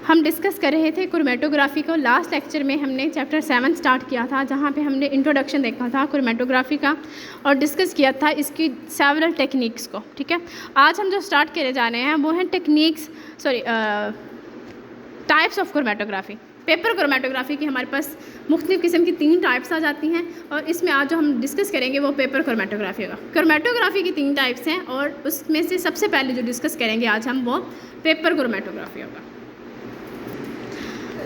हम डिस्कस कर रहे थे क्रोमेटोग्राफी को। लास्ट लेक्चर में हमने चैप्टर 7 स्टार्ट किया था, जहाँ पे हमने इंट्रोडक्शन देखा था क्रोमेटोग्राफी का और डिस्कस किया था इसकी सेवरल टेक्निक्स को। ठीक है, आज हम जो स्टार्ट करे जा रहे हैं वो हैं types of chromatography. Paper chromatography की हमारे पास मुख्तलिफ़ किस्म की 3 टाइप्स आ जाती हैं और इसमें आज जो हम डिस्कस करेंगे वो पेपर क्रोमेटोग्राफी होगा। क्रोमेटोग्राफी की 3 टाइप्स हैं और उसमें से सबसे पहले जो डिस्कस करेंगे आज हम वो पेपर क्रोमेटोग्राफी होगा।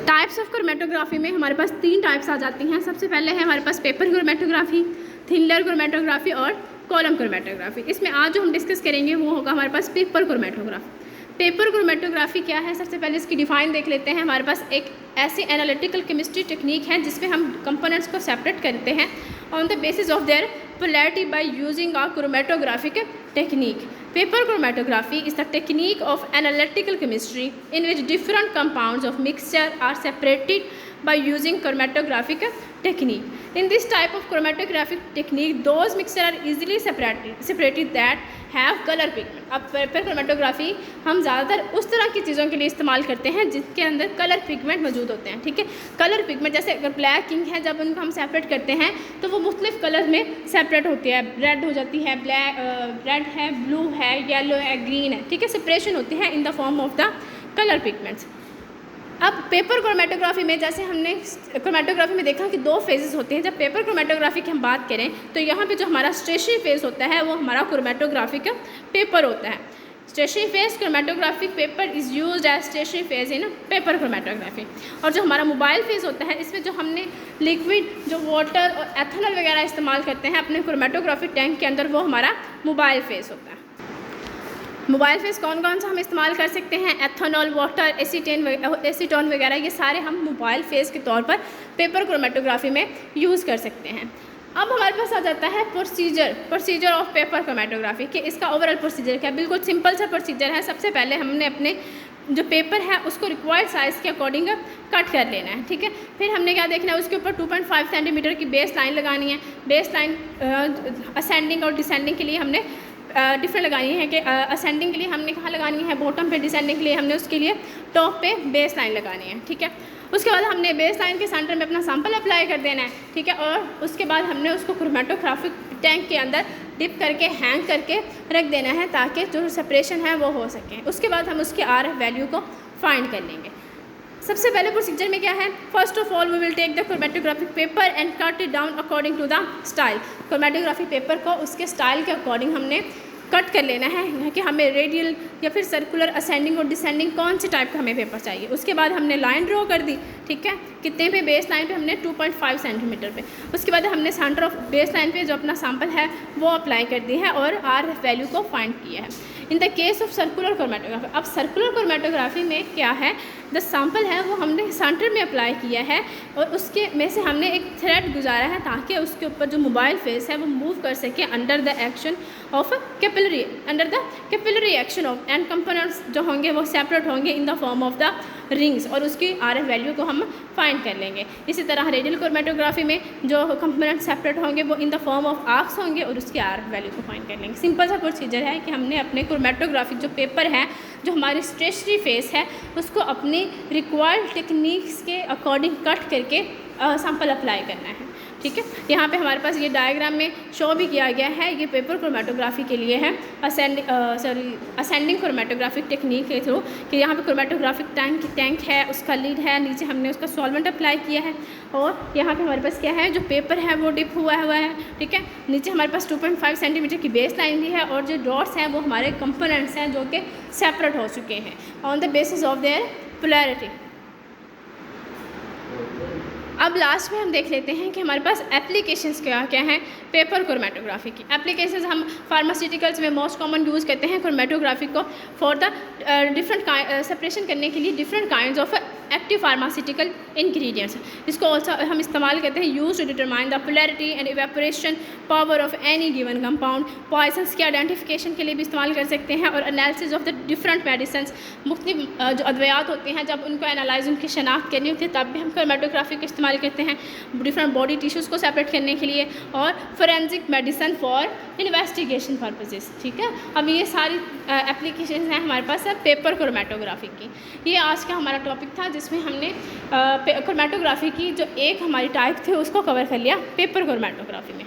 टाइप्स ऑफ क्रोमेटोग्राफी में हमारे पास 3 टाइप्स आ जाती हैं। सबसे पहले है हमारे पास paper chromatography, thin layer chromatography और कॉलम क्रोमेटोग्राफी। इसमें आज जो हम डिस्कस करेंगे वो होगा हमारे पास पेपर क्रोमेटोग्राफी। पेपर क्रोमेटोग्राफी क्या है, सबसे पहले इसकी डिफाइन देख लेते हैं। हमारे पास एक ऐसी एनालिटिकल केमिस्ट्री टेक्निक है जिसमें हम कंपोनेंट्स को सेपरेट करते हैं on the basis of their polarity by using a chromatographic technique. Paper chromatography is the technique of analytical chemistry in which different compounds of mixture are separated by using chromatographic technique. In this type of chromatographic technique, those mixture are easily separated that have color pigment. अब paper chromatography हम ज़्यादातर उस तरह की चीज़ों के लिए इस्तेमाल करते हैं जिसके अंदर कलर पिगमेंट मौजूद होते हैं। ठीक है, कलर पिगमेंट जैसे अगर ब्लैक इंक है, जब उनको हम सेपरेट करते हैं तो वो मुख्तलिफ कलर में सेपरेट होती है। रेड हो जाती है, रेड है, ब्लू है, येलो है, ग्रीन है। ठीक है, सेपरेशन होती है in the form of the colour pigments. अब पेपर क्रोमेटोग्राफी में जैसे हमने क्रोमेटोग्राफी में देखा कि 2 फेजेस होते हैं। जब पेपर क्रोमेटोग्राफी की हम बात करें तो यहाँ पे जो हमारा स्टेशनरी फेज होता है वो हमारा क्रोमेटोग्राफी का पेपर होता है। Stationary phase chromatographic paper is used as stationary phase in paper chromatography. और जो हमारा मोबाइल फेज होता है इसमें जो हमने लिक्विड जो वाटर और एथेनॉल वगैरह इस्तेमाल करते हैं अपने क्रोमेटोग्राफिक टैंक के अंदर, वो हमारा मोबाइल फेज होता है। मोबाइल फेस कौन कौन सा हम इस्तेमाल कर सकते हैं? एथेनॉल, वाटर, एसीटोन वगैरह, ये सारे हम मोबाइल फेस के तौर पर पेपर क्रोमेटोग्राफी में यूज़ कर सकते हैं। अब हमारे पास आ जाता है प्रोसीजर ऑफ पेपर क्रोमेटोग्राफी कि इसका ओवरऑल प्रोसीजर क्या है। बिल्कुल सिंपल सा प्रोसीजर है। सबसे पहले हमने अपने जो पेपर है उसको रिक्वायर्ड साइज़ के अकॉर्डिंग कट कर लेना है। ठीक है, फिर हमने क्या देखना है, उसके ऊपर 2.5 सेंटीमीटर की बेस लाइन लगानी है। बेस लाइन असेंडिंग और डिसेंडिंग के लिए हमने डिफरेंट लगानी है कि असेंडिंग के लिए हमने कहाँ लगानी है, बॉटम पे, डिसेंडिंग के लिए हमने उसके लिए टॉप पे बेस लाइन लगानी है। ठीक है, उसके बाद हमने बेस लाइन के सेंटर में अपना सैंपल अप्लाई कर देना है। ठीक है, और उसके बाद हमने उसको क्रोमेटोग्राफिक टैंक के अंदर डिप करके हैंग करके रख देना है ताकि जो सेपरेशन है वो हो सके। उसके बाद हम उसके RF वैल्यू को फाइंड कर लेंगे। सबसे पहले प्रोसीजर में क्या है, first of all we will take the chromatographic paper and cut it down according to the style. Chromatography paper को उसके स्टाइल के अकॉर्डिंग हमने कट कर लेना है कि हमें रेडियल या फिर सर्कुलर, असेंडिंग और डिसेंडिंग कौन से टाइप का हमें पेपर चाहिए। उसके बाद हमने लाइन ड्रॉ कर दी। ठीक है, कितने पे? बेस लाइन पे हमने 2.5 सेंटीमीटर पे। उसके बाद हमने सेंटर ऑफ बेस लाइन पे जो अपना सैंपल है वो अप्लाई कर दी है और RF वैल्यू को फाइंड किया है। In the case of circular chromatography, अब सर्कुलर क्रोमेटोग्राफी में क्या है, जो सैंपल है वो हमने सेंटर में अप्लाई किया है और उसके में से हमने एक थ्रेड गुजारा है ताकि उसके ऊपर जो मोबाइल फेस है वो मूव कर सके under the action of capillary action of, and components जो होंगे वो सेपरेट होंगे in the form of the rings और उसकी RF वैल्यू को हम फाइंड कर लेंगे। इसी तरह रेडियल क्रोमेटोग्राफी में जो कंपोनेंट सेपरेट होंगे वो in the form of arcs होंगे और उसकी RF वैल्यू को फाइंड कर लेंगे। सिंपल सा प्रोसीजर है कि हमने अपने क्रोमेटोग्राफिक जो पेपर है, जो हमारी स्टेशनरी फेस है, उसको अपनी रिक्वायर्ड टेक्निक्स के अकॉर्डिंग कट करके सैंपल अप्लाई करना है। ठीक है, यहाँ पे हमारे पास ये डायग्राम में शो भी किया गया है। ये पेपर क्रोमेटोग्राफी के लिए है असेंडिंग क्रोमेटोग्राफिक टेक्निक के थ्रू कि यहाँ पे क्रोमेटोग्राफिक टैंक है, उसका लीड है, नीचे हमने उसका सॉल्वेंट अप्लाई किया है और यहाँ पे हमारे पास क्या है, जो पेपर है वो डिप हुआ है। ठीक है, नीचे हमारे पास 2.5 सेंटीमीटर की बेस लाइन भी है और जो डॉट्स हैं वो हमारे कंपोनेंट्स हैं जो कि सेपरेट हो चुके हैं on the basis of their polarity. अब लास्ट में हम देख लेते हैं कि हमारे पास एप्लीकेशंस क्या क्या हैं पेपर क्रोमेटोग्राफी की। एप्लीकेशंस हम फार्मास्यूटिकल्स में मोस्ट कॉमन यूज़ करते हैं क्रोमेटोग्राफी को फॉर द डिफरेंट सेपरेशन करने के लिए different kinds of active pharmaceutical ingredients. इसको ऑल्सो हम इस्तेमाल करते हैं use to determine the polarity and evaporation power of any given compound. Poisons के आइडेंटिफिकेशन के लिए भी इस्तेमाल कर सकते हैं और analysis of the different medicine, मुख्तलिफ जो अद्वियात होते हैं जब उनको एनालाइज उनकी शनाख्त करनी होती है तब भी हम क्रोमेटोग्राफी का इस्तेमाल करते हैं डिफरेंट बॉडी टिश्यूज़ को सेपरेट करने के लिए, और forensic medicine for investigation purposes. ठीक है, अब ये सारी एप्लीकेशन हैं हमारे पास पेपर क्रोमेटोग्राफी की। ये आज का हमारा टॉपिक था जिसमें हमने क्रोमेटोग्राफी की जो एक हमारी टाइप थी उसको कवर कर लिया पेपर क्रोमेटोग्राफी में।